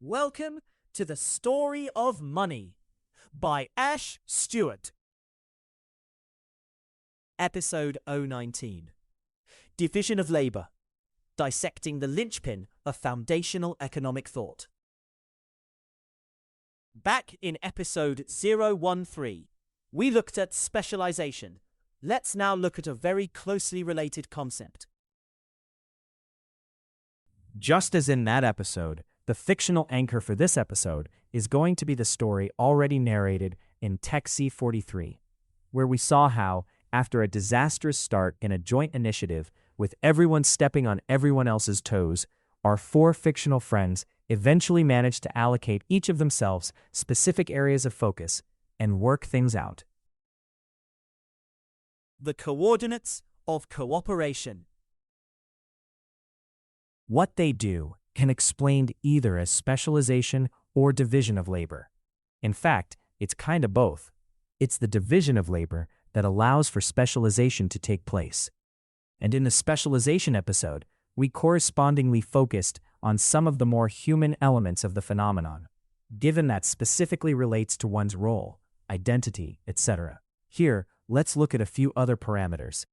Welcome to the Story of Money by Ash Stewart. Episode 019. Division of Labour. Dissecting the linchpin of foundational economic thought. Back in episode 013, we looked at specialization. Let's now look at a very closely related concept. Just as in that episode, the fictional anchor for this episode is going to be the story already narrated in Tech C43, where we saw how, after a disastrous start in a joint initiative with everyone stepping on everyone else's toes, our four fictional friends eventually managed to allocate each of themselves specific areas of focus and work things out. The coordinates of cooperation. What they do can explained either as specialization or division of labor. In fact, it's kind of both. It's the division of labor that allows for specialization to take place. And in the specialization episode, we correspondingly focused on some of the more human elements of the phenomenon, given that specifically relates to one's role, identity, etc. Here, let's look at a few other parameters.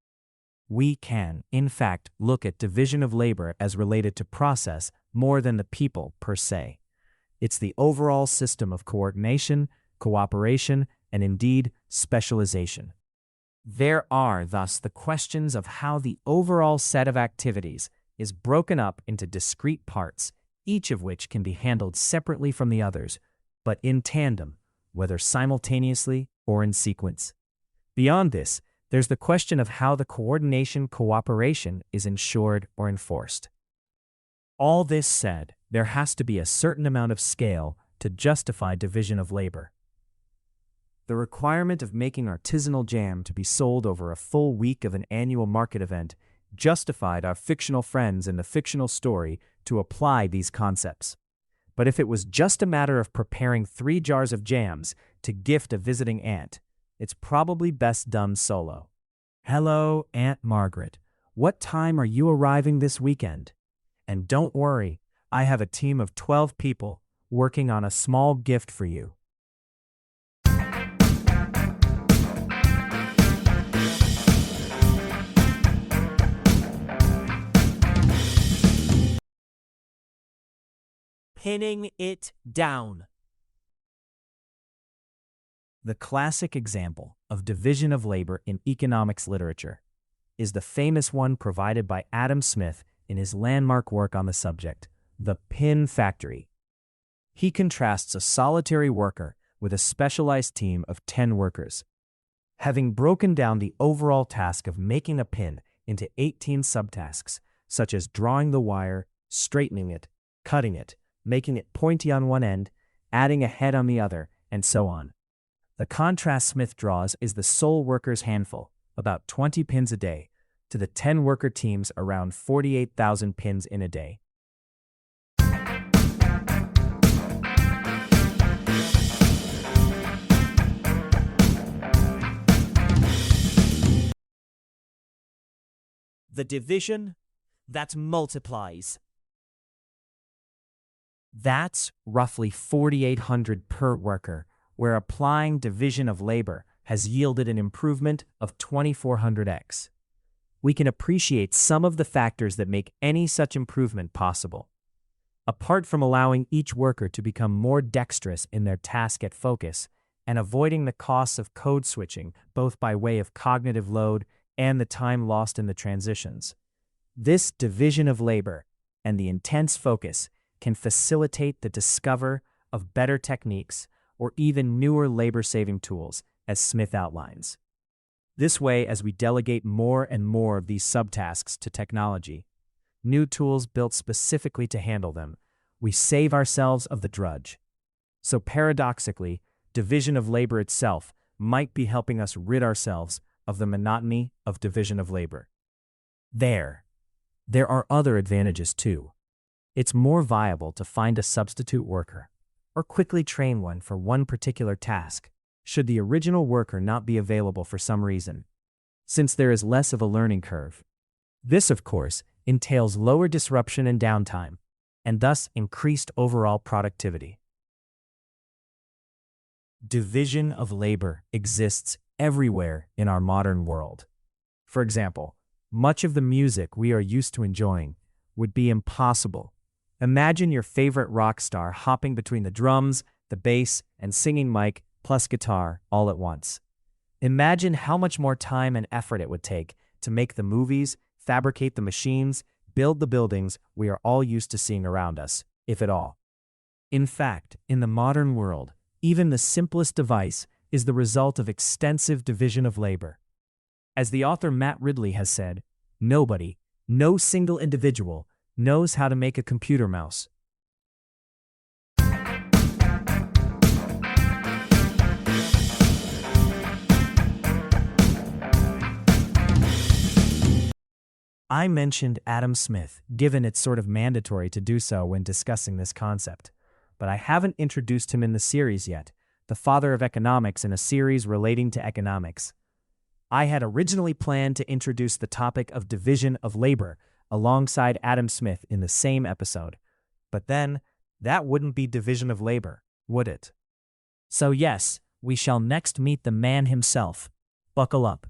We can, in fact, look at division of labor as related to process more than the people per se. It's the overall system of coordination, cooperation, and indeed, specialization. There are thus the questions of how the overall set of activities is broken up into discrete parts, each of which can be handled separately from the others, but in tandem, whether simultaneously or in sequence. Beyond this, there's the question of how the cooperation is ensured or enforced. All this said, there has to be a certain amount of scale to justify division of labor. The requirement of making artisanal jam to be sold over a full week of an annual market event justified our fictional friends in the fictional story to apply these concepts. But if it was just a matter of preparing 3 jars of jams to gift a visiting aunt, it's probably best done solo. Hello, Aunt Margaret. What time are you arriving this weekend? And don't worry, I have a team of 12 people working on a small gift for you. Pinning it down. The classic example of division of labor in economics literature is the famous one provided by Adam Smith in his landmark work on the subject, The Pin Factory. He contrasts a solitary worker with a specialized team of 10 workers. Having broken down the overall task of making a pin into 18 subtasks, such as drawing the wire, straightening it, cutting it, making it pointy on one end, adding a head on the other, and so on. The contrast Smith draws is the sole worker's handful, about 20 pins a day, to the 10-worker teams around 48,000 pins in a day. The division that multiplies. That's roughly 4,800 per worker, where applying division of labor has yielded an improvement of 2,400x. We can appreciate some of the factors that make any such improvement possible. Apart from allowing each worker to become more dexterous in their task at focus and avoiding the costs of code switching both by way of cognitive load and the time lost in the transitions, this division of labor and the intense focus can facilitate the discovery of better techniques or even newer labor-saving tools, as Smith outlines. This way, as we delegate more and more of these subtasks to technology, new tools built specifically to handle them, we save ourselves of the drudge. So paradoxically, division of labor itself might be helping us rid ourselves of the monotony of division of labor. There are other advantages too. It's more viable to find a substitute worker, or quickly train one for one particular task, should the original worker not be available for some reason, since there is less of a learning curve. This, of course, entails lower disruption and downtime, and thus increased overall productivity. Division of labor exists everywhere in our modern world. For example, much of the music we are used to enjoying would be impossible. Imagine your favorite rock star hopping between the drums, the bass, and singing mic plus guitar all at once. Imagine how much more time and effort it would take to make the movies, fabricate the machines, build the buildings we are all used to seeing around us, if at all. In fact, in the modern world, even the simplest device is the result of extensive division of labor. As the author Matt Ridley has said, nobody, no single individual, knows how to make a computer mouse. I mentioned Adam Smith, given it's sort of mandatory to do so when discussing this concept. But I haven't introduced him in the series yet, the father of economics in a series relating to economics. I had originally planned to introduce the topic of division of labor alongside Adam Smith in the same episode. But then, that wouldn't be division of labor, would it? So yes, we shall next meet the man himself. Buckle up.